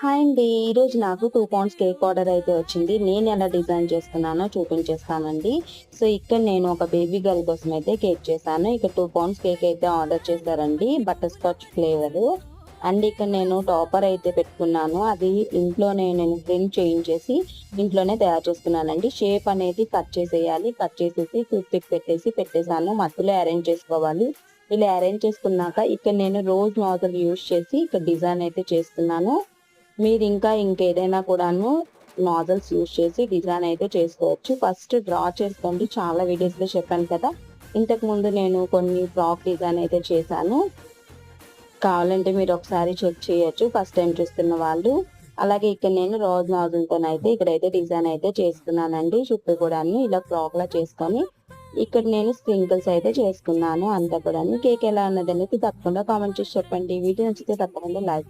Hi అండి. ఈరోజు నాకు 2 పౌండ్స్ కేక్ ఆర్డర్ అయితే వచ్చింది. నేను ఎలా డిజైన్ చేసుకున్నానో చూపించేస్తానండి. సో, ఇక్కడ నేను ఒక బేబీ గర్ల్ కోసం అయితే కేక్ చేశాను. ఇక్కడ 2 పౌండ్స్ కేక్ అయితే ఆర్డర్ చేశారండి. Butter scotch flavour. అండ్ ఇక్కడ నేను టాపర్ అయితే పెట్టుకున్నాను. అది ఇంట్లోనే నేను ప్రింట్ చేయించేసి ఇంట్లోనే తయారు చేసుకున్నానండి. షేప్ అనేది కట్ చేసేయాలి. కట్ చేసేసి టూత్ పిక్ పెట్టేసాను. మధ్యలో అరేంజ్ చేసుకోవాలి. ఇలా అరేంజ్ చేసుకున్నాక ఇక్కడ నేను రోజ్ నాజిల్ యూజ్ చేసి ఇక్కడ డిజైన్ అయితే చేస్తున్నాను. మీరు ఇంకేదైనా కూడాను నాజల్స్ యూజ్ చేసి డిజైన్ అయితే చేసుకోవచ్చు. ఫస్ట్ డ్రా చేసుకోండి. చాలా వీడియోస్లో చెప్పాను కదా, ఇంతకుముందు నేను కొన్ని ఫ్రాక్ డిజైన్ అయితే చేశాను. కావాలంటే మీరు ఒకసారి చెక్ చేయొచ్చు ఫస్ట్ టైం చూస్తున్న వాళ్ళు. అలాగే ఇక్కడ నేను రోజ్ నాజల్తోనైతే ఇక్కడైతే డిజైన్ అయితే చేస్తున్నానండి. చుట్టూ కూడాను ఇలా ఫ్రాక్ లా చేసుకొని ఇక్కడ నేను స్ప్రింకిల్స్ అయితే చేసుకున్నాను. అంతా కూడా కేక్ ఎలా అన్నది అనేది తప్పకుండా కామెంట్ చేసి చెప్పండి. వీడియో నచ్చితే తప్పకుండా లైక్